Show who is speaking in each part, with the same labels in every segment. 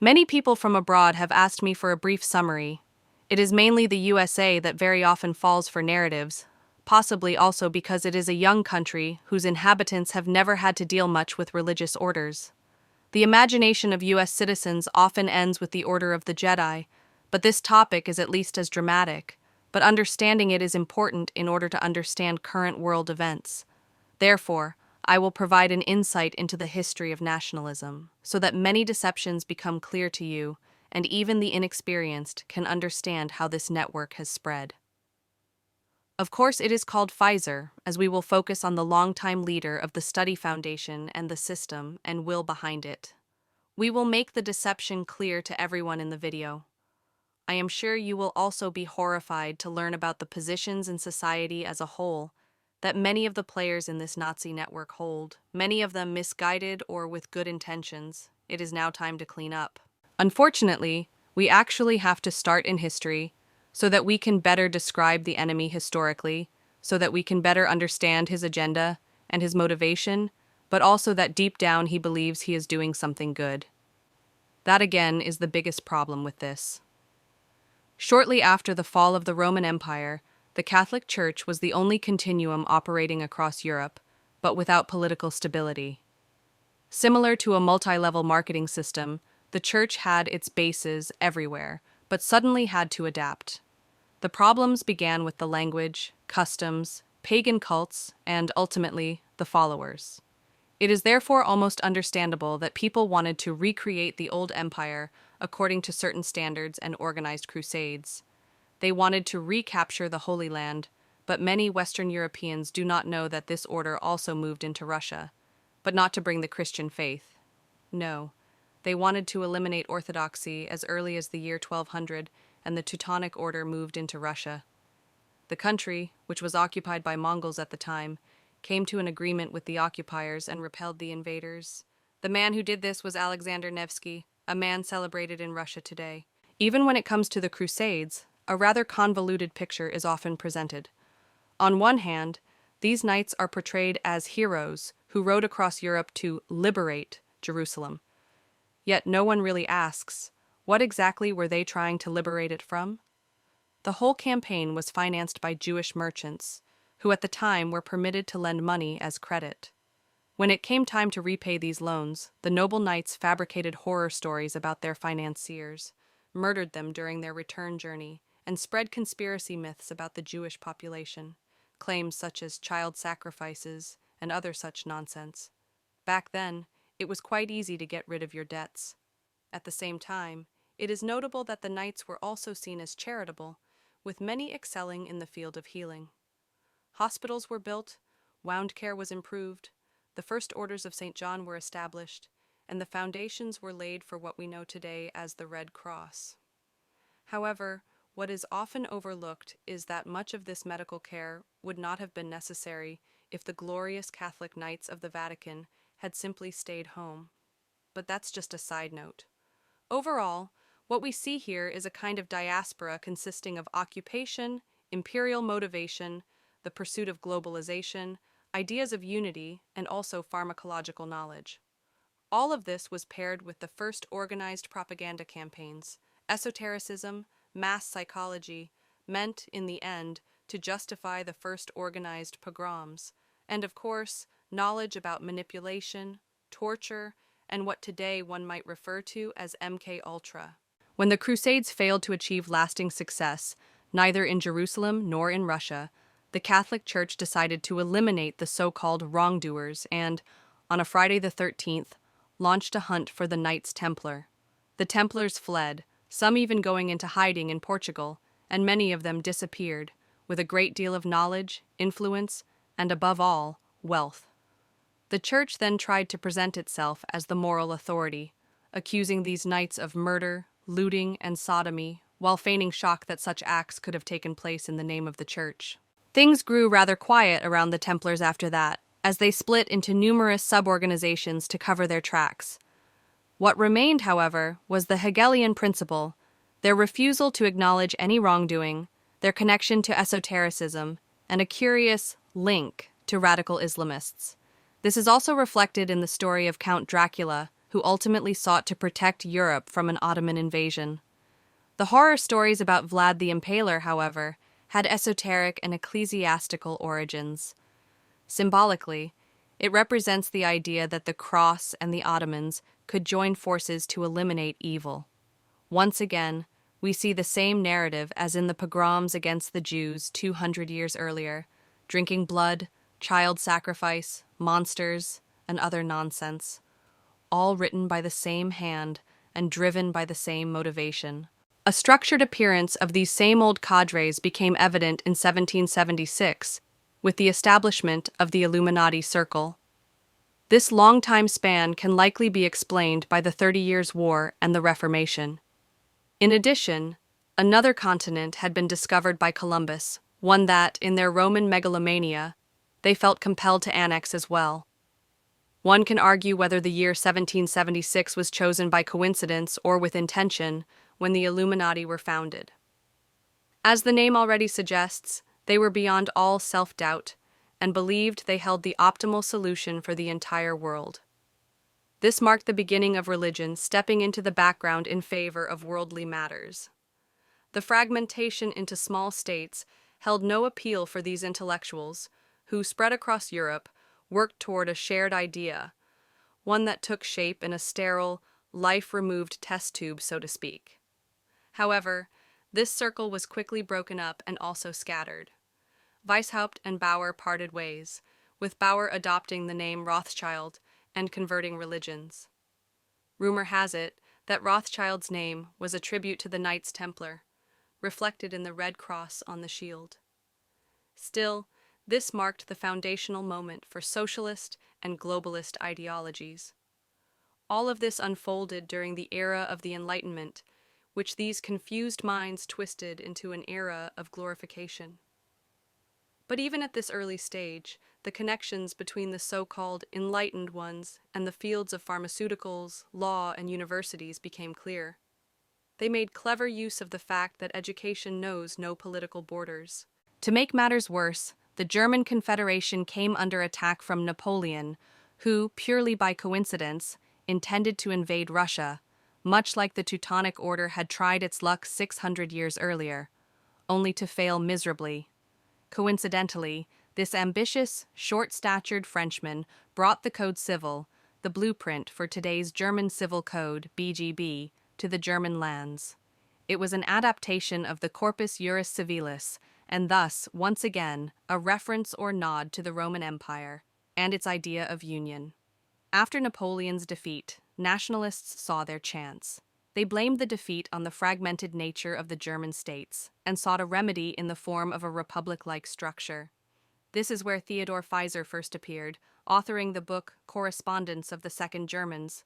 Speaker 1: Many people from abroad have asked me for a brief summary. It is mainly the USA that very often falls for narratives, possibly also because it is a young country whose inhabitants have never had to deal much with religious orders. The imagination of US citizens often ends with the Order of the Jedi, but this topic is at least as dramatic, but understanding it is important in order to understand current world events. Therefore, I will provide an insight into the history of nationalism, so that many deceptions become clear to you, and even the inexperienced can understand how this network has spread. Of course, it is called Pfizer, as we will focus on the longtime leader of the study foundation and the system and will behind it. We will make the deception clear to everyone in the video. I am sure you will also be horrified to learn about the positions in society as a whole that many of the players in this Nazi network hold, many of them misguided or with good intentions. It is now time to clean up. Unfortunately, we actually have to start in history so that we can better describe the enemy historically, so that we can better understand his agenda and his motivation, but also that deep down he believes he is doing something good. That again is the biggest problem with this. Shortly after the fall of the Roman Empire, the Catholic Church was the only continuum operating across Europe, but without political stability. Similar to a multi-level marketing system, the Church had its bases everywhere, but suddenly had to adapt. The problems began with the language, customs, pagan cults, and ultimately, the followers. It is therefore almost understandable that people wanted to recreate the old empire according to certain standards and organized crusades. They wanted to recapture the Holy Land, but many Western Europeans do not know that this order also moved into Russia, but not to bring the Christian faith. No. They wanted to eliminate orthodoxy as early as the year 1200, and the Teutonic Order moved into Russia. The country, which was occupied by Mongols at the time, came to an agreement with the occupiers and repelled the invaders. The man who did this was Alexander Nevsky, a man celebrated in Russia today. Even when it comes to the Crusades, a rather convoluted picture is often presented. On one hand, these knights are portrayed as heroes who rode across Europe to liberate Jerusalem. Yet no one really asks, what exactly were they trying to liberate it from? The whole campaign was financed by Jewish merchants, who at the time were permitted to lend money as credit. When it came time to repay these loans, the noble knights fabricated horror stories about their financiers, murdered them during their return journey, and spread conspiracy myths about the Jewish population, claims such as child sacrifices and other such nonsense. Back then, it was quite easy to get rid of your debts. At the same time, it is notable that the knights were also seen as charitable, with many excelling in the field of healing. Hospitals were built, wound care was improved, the first orders of St. John were established, and the foundations were laid for what we know today as the Red Cross. However, what is often overlooked is that much of this medical care would not have been necessary if the glorious Catholic Knights of the Vatican had simply stayed home. But that's just a side note. Overall, what we see here is a kind of diaspora consisting of occupation, imperial motivation, the pursuit of globalization, ideas of unity, and also pharmacological knowledge. All of this was paired with the first organized propaganda campaigns, esotericism, mass psychology, meant, in the end, to justify the first organized pogroms, and of course, knowledge about manipulation, torture, and what today one might refer to as MK Ultra. When the Crusades failed to achieve lasting success, neither in Jerusalem nor in Russia, the Catholic Church decided to eliminate the so-called wrongdoers and, on a Friday the 13th, launched a hunt for the Knights Templar. The Templars fled, some even going into hiding in Portugal, and many of them disappeared, with a great deal of knowledge, influence, and above all, wealth. The Church then tried to present itself as the moral authority, accusing these knights of murder, looting, and sodomy, while feigning shock that such acts could have taken place in the name of the Church. Things grew rather quiet around the Templars after that, as they split into numerous sub-organizations to cover their tracks. What remained, however, was the Hegelian principle, their refusal to acknowledge any wrongdoing, their connection to esotericism, and a curious link to radical Islamists. This is also reflected in the story of Count Dracula, who ultimately sought to protect Europe from an Ottoman invasion. The horror stories about Vlad the Impaler, however, had esoteric and ecclesiastical origins. Symbolically, it represents the idea that the Cross and the Ottomans could join forces to eliminate evil. Once again, we see the same narrative as in the pogroms against the Jews 200 years earlier, drinking blood, child sacrifice, monsters, and other nonsense, all written by the same hand and driven by the same motivation. A structured appearance of these same old cadres became evident in 1776 with the establishment of the Illuminati Circle. This long time span can likely be explained by the 30 Years' War and the Reformation. In addition, another continent had been discovered by Columbus, one that, in their Roman megalomania, they felt compelled to annex as well. One can argue whether the year 1776 was chosen by coincidence or with intention when the Illuminati were founded. As the name already suggests, they were beyond all self-doubt and believed they held the optimal solution for the entire world. This marked the beginning of religion stepping into the background in favor of worldly matters. The fragmentation into small states held no appeal for these intellectuals, who, spread across Europe, worked toward a shared idea, one that took shape in a sterile, life-removed test tube, so to speak. However, this circle was quickly broken up and also scattered. Weishaupt and Bauer parted ways, with Bauer adopting the name Rothschild and converting religions. Rumor has it that Rothschild's name was a tribute to the Knights Templar, reflected in the red cross on the shield. Still, this marked the foundational moment for socialist and globalist ideologies. All of this unfolded during the era of the Enlightenment, which these confused minds twisted into an era of glorification. But even at this early stage, the connections between the so-called enlightened ones and the fields of pharmaceuticals, law, and universities became clear. They made clever use of the fact that education knows no political borders. To make matters worse, the German Confederation came under attack from Napoleon, who, purely by coincidence, intended to invade Russia, much like the Teutonic Order had tried its luck 600 years earlier, only to fail miserably. Coincidentally, this ambitious, short-statured Frenchman brought the Code Civil, the blueprint for today's German Civil Code, BGB, to the German lands. It was an adaptation of the Corpus Juris Civilis, and thus, once again, a reference or nod to the Roman Empire and its idea of union. After Napoleon's defeat, nationalists saw their chance. They blamed the defeat on the fragmented nature of the German states and sought a remedy in the form of a republic-like structure. This is where Theodore Fizer first appeared, authoring the book Correspondence of the Second Germans.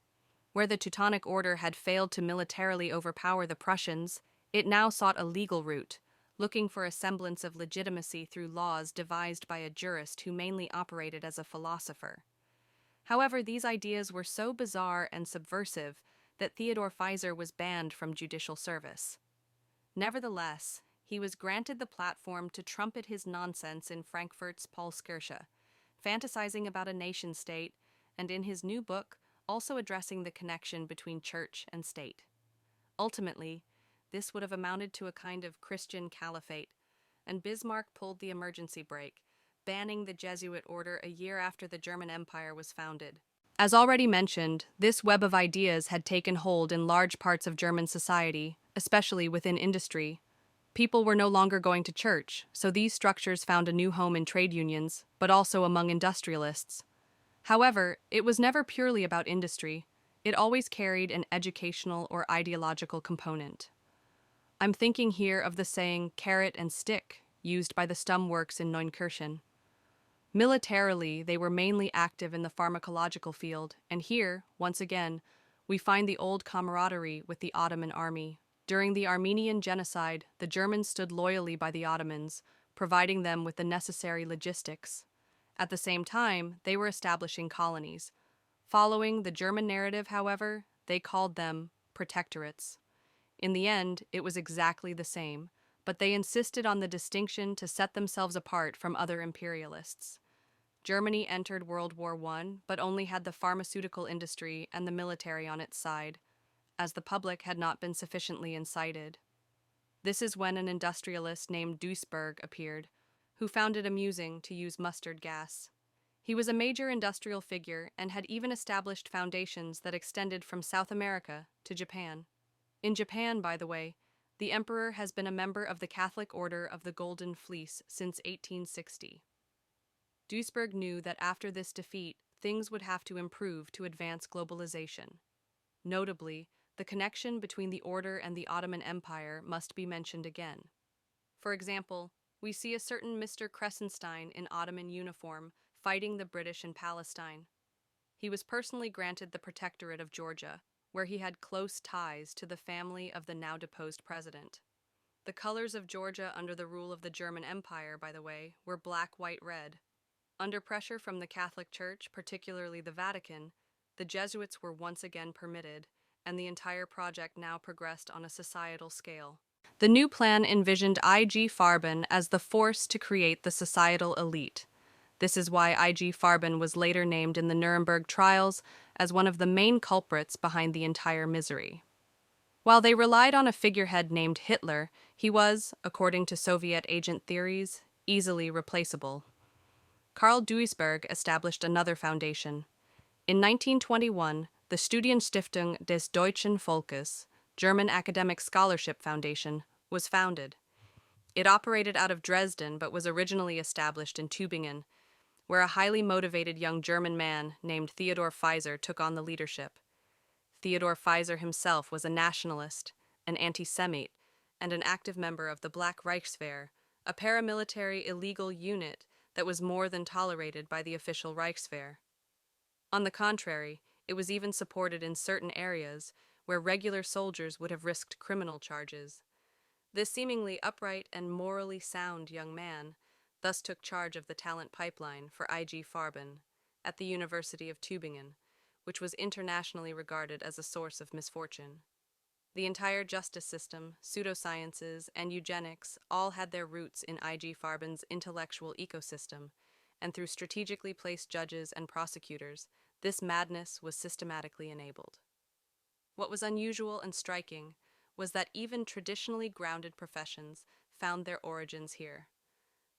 Speaker 1: Where the Teutonic Order had failed to militarily overpower the Prussians, it now sought a legal route, looking for a semblance of legitimacy through laws devised by a jurist who mainly operated as a philosopher. However, these ideas were so bizarre and subversive that Theodore Fizer was banned from judicial service. Nevertheless, he was granted the platform to trumpet his nonsense in Frankfurt's Paulskirche, fantasizing about a nation-state, and in his new book, also addressing the connection between church and state. Ultimately, this would have amounted to a kind of Christian caliphate, and Bismarck pulled the emergency brake, banning the Jesuit order a year after the German Empire was founded. As already mentioned, this web of ideas had taken hold in large parts of German society, especially within industry. People were no longer going to church, so these structures found a new home in trade unions, but also among industrialists. However, it was never purely about industry. It always carried an educational or ideological component. I'm thinking here of the saying carrot and stick, used by the Stummworks in Neunkirchen. Militarily, they were mainly active in the pharmacological field, and here, once again, we find the old camaraderie with the Ottoman army. During the Armenian genocide, the Germans stood loyally by the Ottomans, providing them with the necessary logistics. At the same time, they were establishing colonies. Following the German narrative, however, they called them protectorates. In the end, it was exactly the same, but they insisted on the distinction to set themselves apart from other imperialists. Germany entered World War I, but only had the pharmaceutical industry and the military on its side, as the public had not been sufficiently incited. This is when an industrialist named Duisberg appeared, who found it amusing to use mustard gas. He was a major industrial figure and had even established foundations that extended from South America to Japan. In Japan, by the way, the emperor has been a member of the Catholic Order of the Golden Fleece since 1860. Duisberg knew that after this defeat, things would have to improve to advance globalization. Notably, the connection between the order and the Ottoman Empire must be mentioned again. For example, we see a certain Mr. Kressenstein in Ottoman uniform fighting the British in Palestine. He was personally granted the Protectorate of Georgia, where he had close ties to the family of the now deposed president. The colors of Georgia under the rule of the German Empire, by the way, were black, white, red. Under pressure from the Catholic Church, particularly the Vatican, the Jesuits were once again permitted, and the entire project now progressed on a societal scale. The new plan envisioned I.G. Farben as the force to create the societal elite. This is why I.G. Farben was later named in the Nuremberg trials as one of the main culprits behind the entire misery. While they relied on a figurehead named Hitler, he was, according to Soviet agent theories, easily replaceable. Karl Duisberg established another foundation. In 1921, the Studienstiftung des Deutschen Volkes, German Academic Scholarship Foundation, was founded. It operated out of Dresden but was originally established in Tübingen, where a highly motivated young German man named Theodore Fizer took on the leadership. Theodore Fizer himself was a nationalist, an anti-Semite, and an active member of the Black Reichswehr, a paramilitary illegal unit that was more than tolerated by the official Reichswehr. On the contrary, it was even supported in certain areas where regular soldiers would have risked criminal charges. This seemingly upright and morally sound young man thus took charge of the talent pipeline for I.G. Farben at the University of Tübingen, which was internationally regarded as a source of misfortune. The entire justice system, pseudosciences, and eugenics all had their roots in I.G. Farben's intellectual ecosystem, and through strategically placed judges and prosecutors, this madness was systematically enabled. What was unusual and striking was that even traditionally grounded professions found their origins here.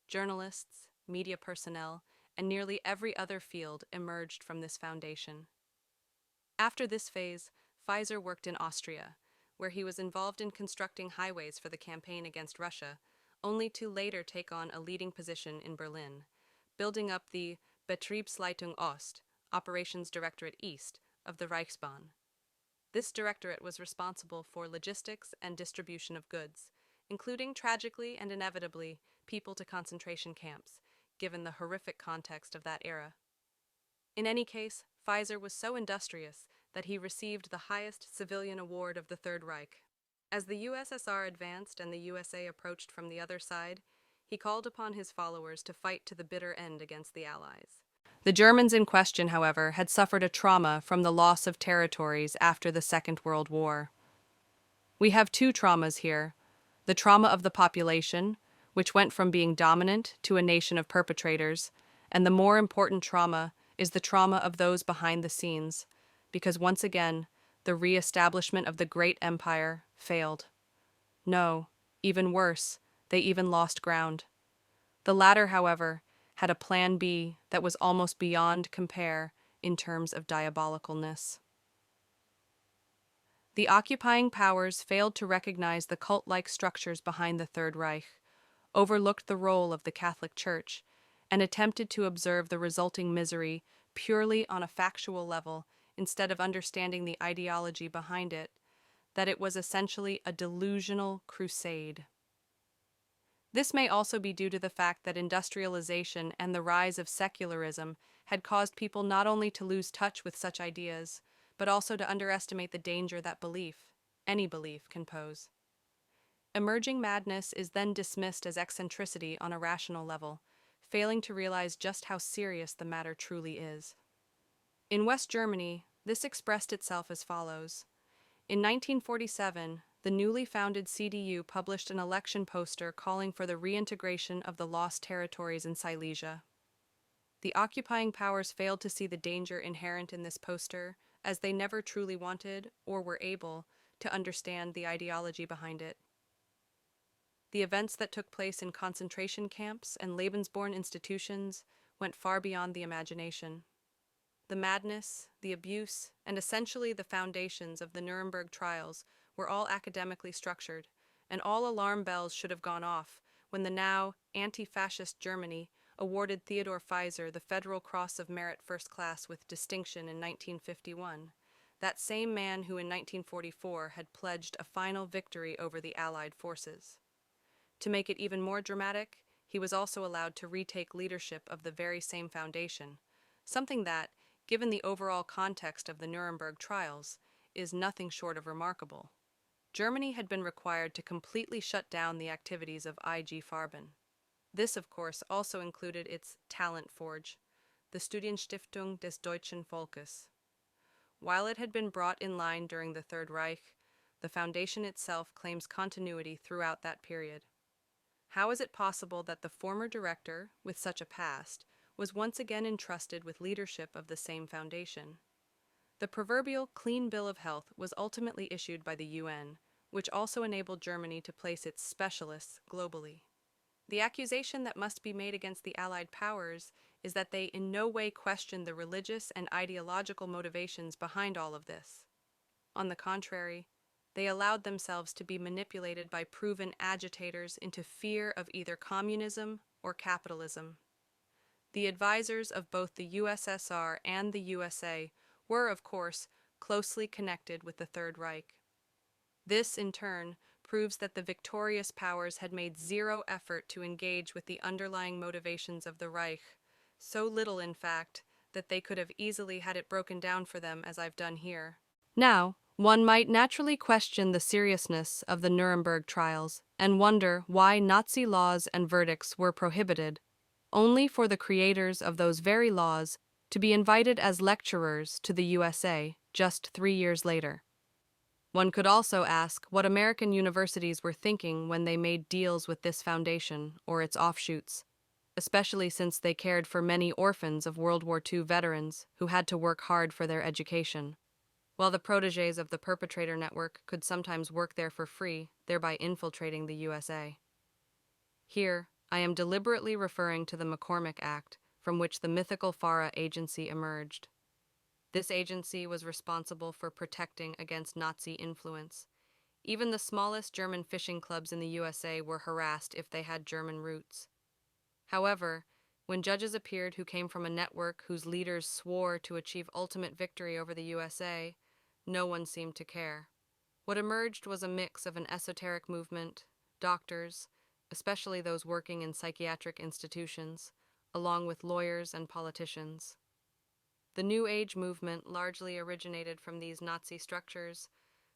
Speaker 1: Journalists, media personnel, and nearly every other field emerged from this foundation. After this phase, Fizer worked in Austria, where he was involved in constructing highways for the campaign against Russia, only to later take on a leading position in Berlin, building up the Betriebsleitung Ost, Operations Directorate East, of the Reichsbahn. This directorate was responsible for logistics and distribution of goods, including, tragically and inevitably, people to concentration camps, given the horrific context of that era. In any case, Fizer was so industrious that he received the highest civilian award of the Third Reich. As the USSR advanced and the USA approached from the other side, he called upon his followers to fight to the bitter end against the Allies. The Germans in question, however, had suffered a trauma from the loss of territories after the Second World War. We have two traumas here: the trauma of the population, which went from being dominant to a nation of perpetrators, and the more important trauma is the trauma of those behind the scenes, because once again, the re-establishment of the great empire failed. No, even worse, they even lost ground. The latter, however, had a plan B that was almost beyond compare in terms of diabolicalness. The occupying powers failed to recognize the cult-like structures behind the Third Reich, overlooked the role of the Catholic Church, and attempted to observe the resulting misery purely on a factual level instead of understanding the ideology behind it, that it was essentially a delusional crusade. This may also be due to the fact that industrialization and the rise of secularism had caused people not only to lose touch with such ideas, but also to underestimate the danger that belief, any belief, can pose. Emerging madness is then dismissed as eccentricity on a rational level, failing to realize just how serious the matter truly is. In West Germany, this expressed itself as follows. In 1947, the newly founded CDU published an election poster calling for the reintegration of the lost territories in Silesia. The occupying powers failed to see the danger inherent in this poster, as they never truly wanted, or were able, to understand the ideology behind it. The events that took place in concentration camps and Lebensborn institutions went far beyond the imagination. The madness, the abuse, and essentially the foundations of the Nuremberg trials were all academically structured, and all alarm bells should have gone off when the now anti-fascist Germany awarded Theodore Fizer the Federal Cross of Merit First Class with distinction in 1951, that same man who in 1944 had pledged a final victory over the Allied forces. To make it even more dramatic, he was also allowed to retake leadership of the very same foundation, something that, given the overall context of the Nuremberg trials, is nothing short of remarkable. Germany had been required to completely shut down the activities of IG Farben. This, of course, also included its talent forge, the Studienstiftung des Deutschen Volkes. While it had been brought in line during the Third Reich, the foundation itself claims continuity throughout that period. How is it possible that the former director, with such a past, was once again entrusted with leadership of the same foundation? The proverbial clean bill of health was ultimately issued by the UN, which also enabled Germany to place its specialists globally. The accusation that must be made against the Allied powers is that they in no way questioned the religious and ideological motivations behind all of this. On the contrary, they allowed themselves to be manipulated by proven agitators into fear of either communism or capitalism. The advisors of both the USSR and the USA were, of course, closely connected with the Third Reich. This, in turn, proves that the victorious powers had made zero effort to engage with the underlying motivations of the Reich, so little, in fact, that they could have easily had it broken down for them as I've done here. Now, one might naturally question the seriousness of the Nuremberg trials and wonder why Nazi laws and verdicts were prohibited, only for the creators of those very laws to be invited as lecturers to the USA just 3 years later. One could also ask what American universities were thinking when they made deals with this foundation or its offshoots, especially since they cared for many orphans of World War II veterans who had to work hard for their education, while the protégés of the perpetrator network could sometimes work there for free, thereby infiltrating the USA. Here, I am deliberately referring to the McCormick Act, from which the mythical FARA agency emerged. This agency was responsible for protecting against Nazi influence. Even the smallest German fishing clubs in the USA were harassed if they had German roots. However, when judges appeared who came from a network whose leaders swore to achieve ultimate victory over the USA, no one seemed to care. What emerged was a mix of an esoteric movement, doctors, especially those working in psychiatric institutions, along with lawyers and politicians. The New Age movement largely originated from these Nazi structures.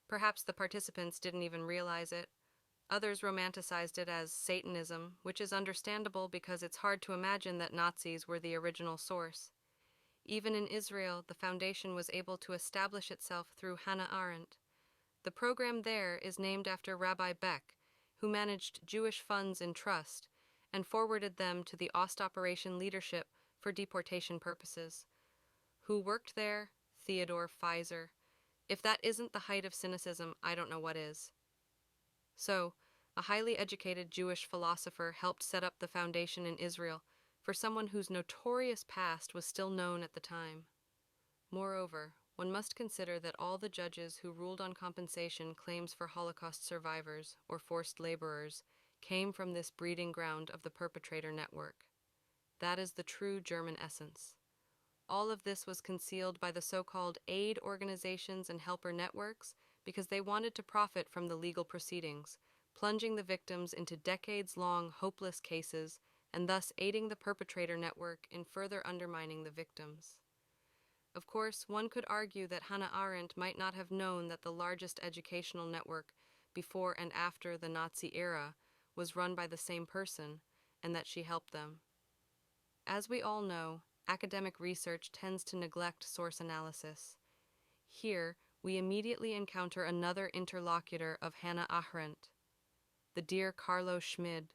Speaker 1: Perhaps the participants didn't even realize it. Others romanticized it as Satanism, which is understandable because it's hard to imagine that Nazis were the original source. Even in Israel, the foundation was able to establish itself through Hannah Arendt. The program there is named after Rabbi Beck, who managed Jewish funds in trust and forwarded them to the Ostoperation leadership for deportation purposes. Who worked there? Theodore Fizer. If that isn't the height of cynicism, I don't know what is. So, a highly educated Jewish philosopher helped set up the foundation in Israel for someone whose notorious past was still known at the time. Moreover, one must consider that all the judges who ruled on compensation claims for Holocaust survivors or forced laborers came from this breeding ground of the perpetrator network. That is the true German essence. All of this was concealed by the so-called aid organizations and helper networks because they wanted to profit from the legal proceedings, plunging the victims into decades-long hopeless cases and thus aiding the perpetrator network in further undermining the victims. Of course, one could argue that Hannah Arendt might not have known that the largest educational network before and after the Nazi era was run by the same person, and that she helped them. As we all know, academic research tends to neglect source analysis. Here, we immediately encounter another interlocutor of Hannah Arendt, the dear Carlo Schmid,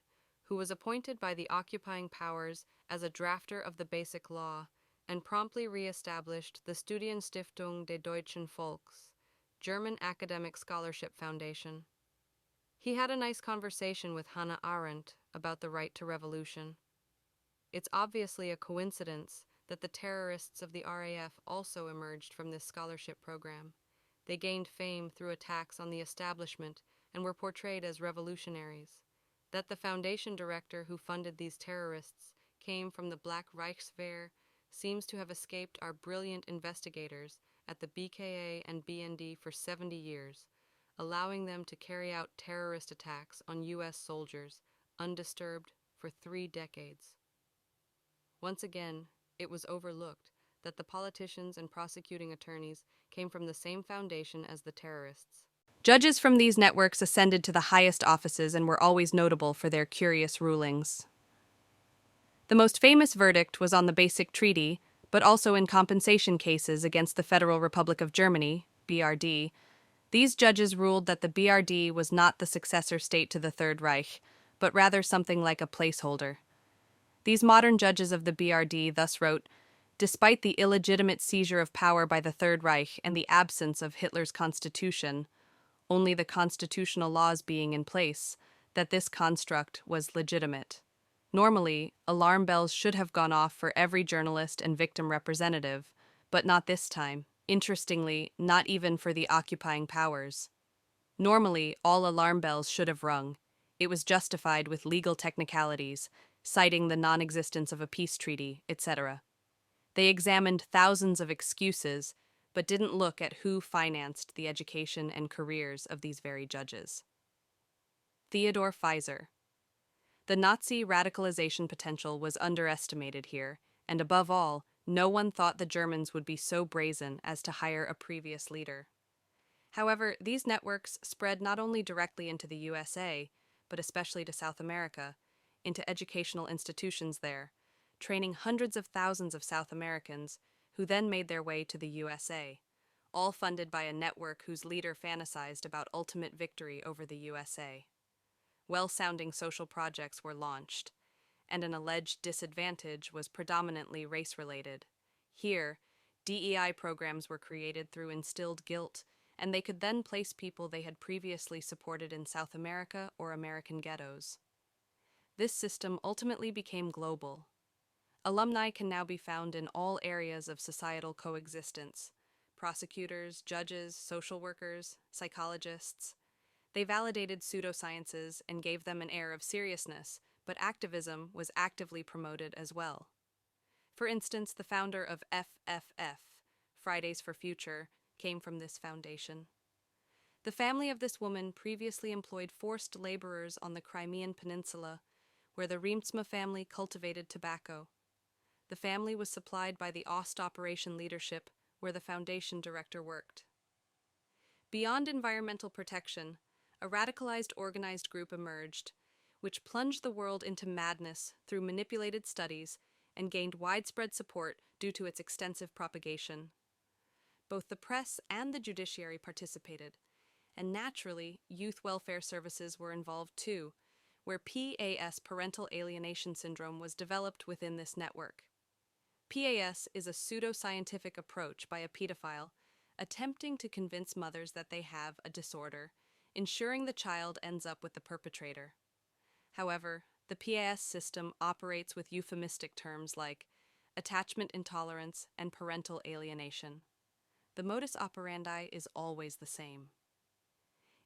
Speaker 1: who was appointed by the occupying powers as a drafter of the Basic Law and promptly re-established the Studienstiftung des Deutschen Volks, German Academic Scholarship Foundation. He had a nice conversation with Hannah Arendt about the right to revolution. It's obviously a coincidence that the terrorists of the RAF also emerged from this scholarship program. They gained fame through attacks on the establishment and were portrayed as revolutionaries. That the foundation director who funded these terrorists came from the Black Reichswehr seems to have escaped our brilliant investigators at the BKA and BND for 70 years, allowing them to carry out terrorist attacks on U.S. soldiers undisturbed for 3 decades. Once again, it was overlooked that the politicians and prosecuting attorneys came from the same foundation as the terrorists. Judges from these networks ascended to the highest offices and were always notable for their curious rulings. The most famous verdict was on the Basic Treaty, but also in compensation cases against the Federal Republic of Germany, BRD. These judges ruled that the BRD was not the successor state to the Third Reich, but rather something like a placeholder. These modern judges of the BRD thus wrote, despite the illegitimate seizure of power by the Third Reich and the absence of Hitler's constitution, only the constitutional laws being in place, that this construct was legitimate. Normally, alarm bells should have gone off for every journalist and victim representative, but not this time. Interestingly, not even for the occupying powers. Normally, all alarm bells should have rung. It was justified with legal technicalities, citing the non-existence of a peace treaty, etc. They examined thousands of excuses, but didn't look at who financed the education and careers of these very judges. Theodore Fizer. The Nazi radicalization potential was underestimated here, and above all, no one thought the Germans would be so brazen as to hire a previous leader. However, these networks spread not only directly into the USA, but especially to South America, into educational institutions there, training hundreds of thousands of South Americans who then made their way to the USA, all funded by a network whose leader fantasized about ultimate victory over the USA. Well-sounding social projects were launched, and an alleged disadvantage was predominantly race-related. Here, DEI programs were created through instilled guilt, and they could then place people they had previously supported in South America or American ghettos. This system ultimately became global. Alumni can now be found in all areas of societal coexistence: prosecutors, judges, social workers, psychologists. They validated pseudosciences and gave them an air of seriousness, but activism was actively promoted as well. For instance, the founder of FFF, Fridays for Future, came from this foundation. The family of this woman previously employed forced laborers on the Crimean Peninsula, where the Riemtsma family cultivated tobacco. The family was supplied by the Ost Operation leadership, where the foundation director worked. Beyond environmental protection, a radicalized organized group emerged, which plunged the world into madness through manipulated studies and gained widespread support due to its extensive propagation. Both the press and the judiciary participated, and naturally, youth welfare services were involved too, where PAS, parental alienation syndrome, was developed within this network. PAS is a pseudoscientific approach by a pedophile attempting to convince mothers that they have a disorder, ensuring the child ends up with the perpetrator. However, the PAS system operates with euphemistic terms like attachment intolerance and parental alienation. The modus operandi is always the same.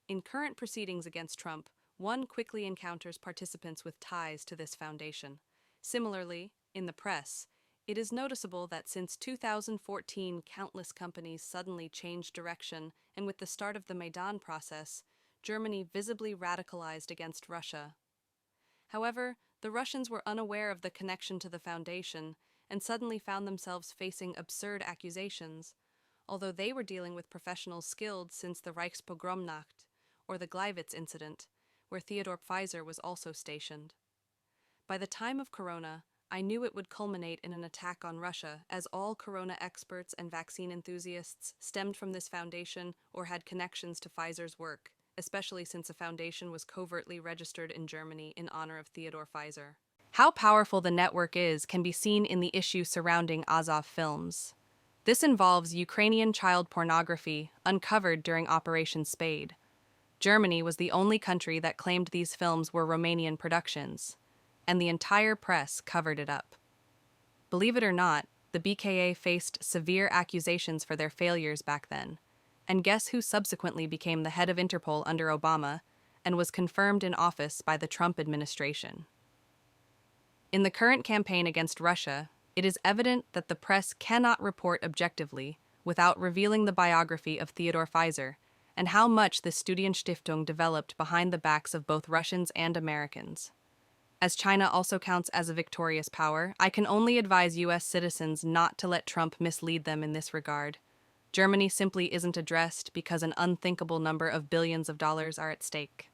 Speaker 1: In current proceedings against Trump, one quickly encounters participants with ties to this foundation. Similarly, in the press, it is noticeable that since 2014, countless companies suddenly changed direction, and with the start of the Maidan process, Germany visibly radicalized against Russia. However, the Russians were unaware of the connection to the foundation and suddenly found themselves facing absurd accusations, although they were dealing with professionals skilled since the Reichspogromnacht, or the Gleiwitz incident, where Theodore Fizer was also stationed. By the time of Corona, I knew it would culminate in an attack on Russia, as all Corona experts and vaccine enthusiasts stemmed from this foundation or had connections to Pfizer's work, especially since the foundation was covertly registered in Germany in honor of Theodore Fizer. How powerful the network is can be seen in the issue surrounding Azov films. This involves Ukrainian child pornography uncovered during Operation Spade. Germany was the only country that claimed these films were Romanian productions, and the entire press covered it up. Believe it or not, the BKA faced severe accusations for their failures back then. And guess who subsequently became the head of Interpol under Obama and was confirmed in office by the Trump administration? In the current campaign against Russia, it is evident that the press cannot report objectively without revealing the biography of Theodore Fizer and how much the Studienstiftung developed behind the backs of both Russians and Americans. As China also counts as a victorious power, I can only advise U.S. citizens not to let Trump mislead them in this regard. Germany simply isn't addressed because an unthinkable number of billions of dollars are at stake.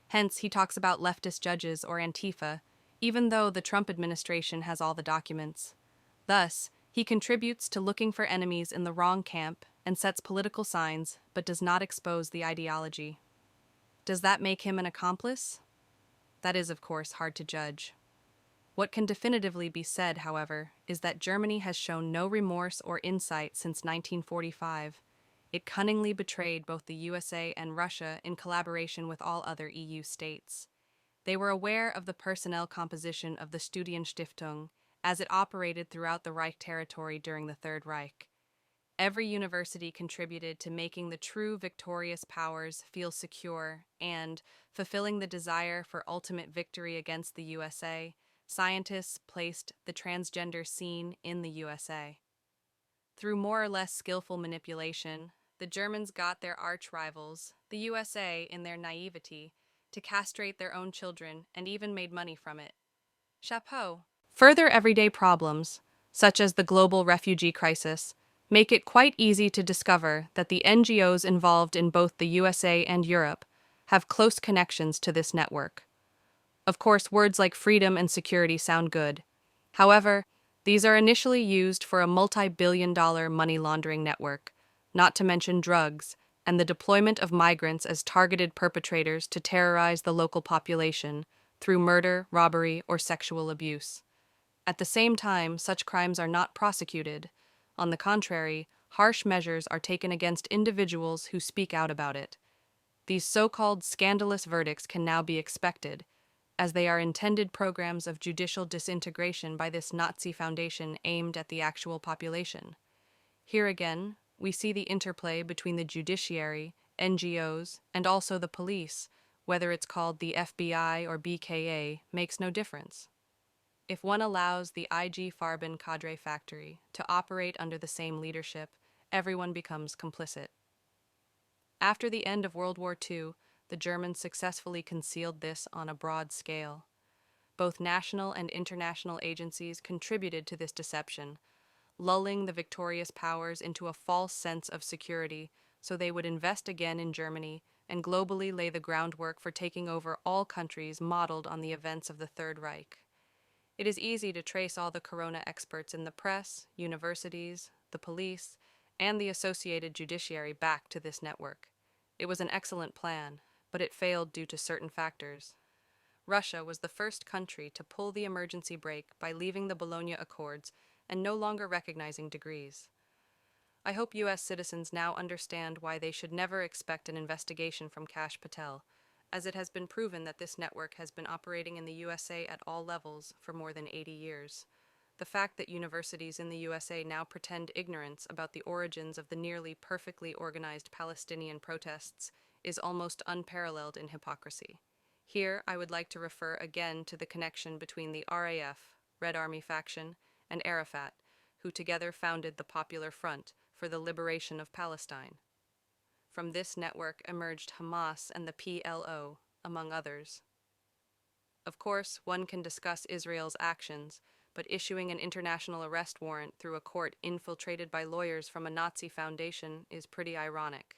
Speaker 1: Hence, he talks about leftist judges or Antifa, even though the Trump administration has all the documents. Thus, he contributes to looking for enemies in the wrong camp and sets political signs, but does not expose the ideology. Does that make him an accomplice? That is, of course, hard to judge. What can definitively be said, however, is that Germany has shown no remorse or insight since 1945. It cunningly betrayed both the USA and Russia in collaboration with all other EU states. They were aware of the personnel composition of the Studienstiftung as it operated throughout the Reich territory during the Third Reich. Every university contributed to making the true victorious powers feel secure and, fulfilling the desire for ultimate victory against the USA, scientists placed the transgender scene in the USA. Through more or less skillful manipulation, the Germans got their arch-rivals, the USA, in their naivety, to castrate their own children and even made money from it. Chapeau. Further everyday problems, such as the global refugee crisis, make it quite easy to discover that the NGOs involved in both the USA and Europe have close connections to this network. Of course, words like freedom and security sound good. However, these are initially used for a multi-billion-dollar money laundering network, not to mention drugs, and the deployment of migrants as targeted perpetrators to terrorize the local population through murder, robbery, or sexual abuse. At the same time, such crimes are not prosecuted. On the contrary, harsh measures are taken against individuals who speak out about it. These so-called scandalous verdicts can now be expected, as they are intended programs of judicial disintegration by this Nazi foundation aimed at the actual population. Here again, we see the interplay between the judiciary, NGOs, and also the police, whether it's called the FBI or BKA, makes no difference. If one allows the IG Farben cadre factory to operate under the same leadership, everyone becomes complicit. After the end of World War II, the Germans successfully concealed this on a broad scale. Both national and international agencies contributed to this deception, lulling the victorious powers into a false sense of security so they would invest again in Germany and globally lay the groundwork for taking over all countries modeled on the events of the Third Reich. It is easy to trace all the corona experts in the press, universities, the police, and the associated judiciary back to this network. It was an excellent plan, but it failed due to certain factors. Russia was the first country to pull the emergency brake by leaving the Bologna Accords and no longer recognizing degrees. I hope U.S. citizens now understand why they should never expect an investigation from Kash Patel, as it has been proven that this network has been operating in the USA at all levels for more than 80 years. The fact that universities in the USA now pretend ignorance about the origins of the nearly perfectly organized Palestinian protests is almost unparalleled in hypocrisy. Here, I would like to refer again to the connection between the RAF, Red Army faction, and Arafat, who together founded the Popular Front for the Liberation of Palestine. From this network emerged Hamas and the PLO, among others. Of course, one can discuss Israel's actions, but issuing an international arrest warrant through a court infiltrated by lawyers from a Nazi foundation is pretty ironic.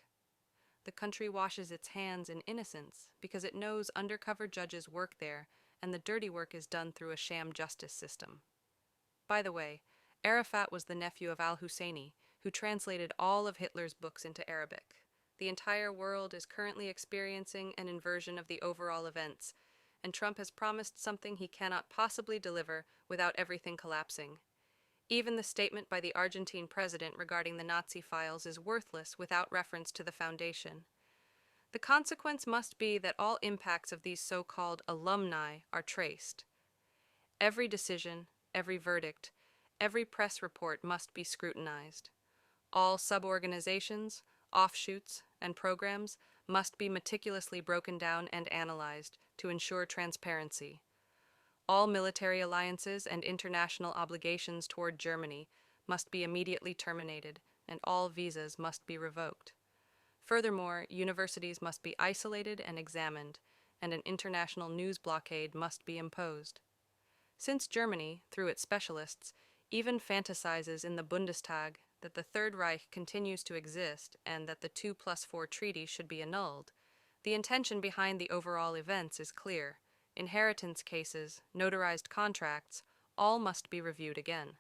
Speaker 1: The country washes its hands in innocence because it knows undercover judges work there and the dirty work is done through a sham justice system. By the way, Arafat was the nephew of al-Husseini, who translated all of Hitler's books into Arabic. The entire world is currently experiencing an inversion of the overall events, and Trump has promised something he cannot possibly deliver without everything collapsing. Even the statement by the Argentine president regarding the Nazi files is worthless without reference to the foundation. The consequence must be that all impacts of these so-called alumni are traced. Every decision, every verdict, every press report must be scrutinized. All suborganizations, offshoots, and programs must be meticulously broken down and analyzed to ensure transparency. All military alliances and international obligations toward Germany must be immediately terminated, and all visas must be revoked. Furthermore, universities must be isolated and examined, and an international news blockade must be imposed. Since Germany, through its specialists, even fantasizes in the Bundestag that the Third Reich continues to exist and that the 2+4 treaty should be annulled, the intention behind the overall events is clear. Inheritance cases, notarized contracts, all must be reviewed again.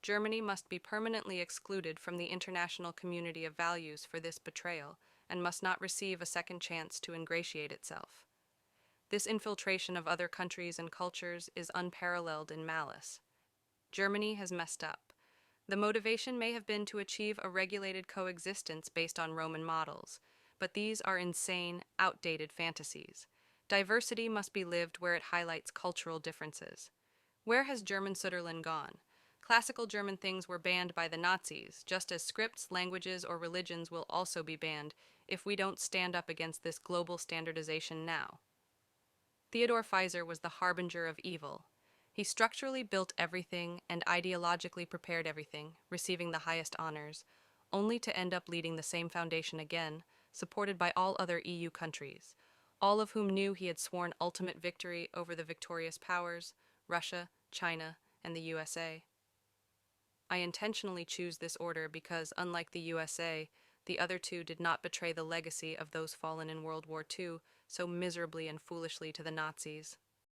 Speaker 1: Germany must be permanently excluded from the international community of values for this betrayal and must not receive a second chance to ingratiate itself. This infiltration of other countries and cultures is unparalleled in malice. Germany has messed up. The motivation may have been to achieve a regulated coexistence based on Roman models, but these are insane, outdated fantasies. Diversity must be lived where it highlights cultural differences. Where has German Sutherland gone? Classical German things were banned by the Nazis, just as scripts, languages, or religions will also be banned if we don't stand up against this global standardization now. Theodore Fizer was the harbinger of evil. He structurally built everything and ideologically prepared everything, receiving the highest honors, only to end up leading the same foundation again, supported by all other EU countries, all of whom knew he had sworn ultimate victory over the victorious powers, Russia, China, and the USA. I intentionally choose this order because, unlike the USA, the other two did not betray the legacy of those fallen in World War II so miserably and foolishly to the Nazis.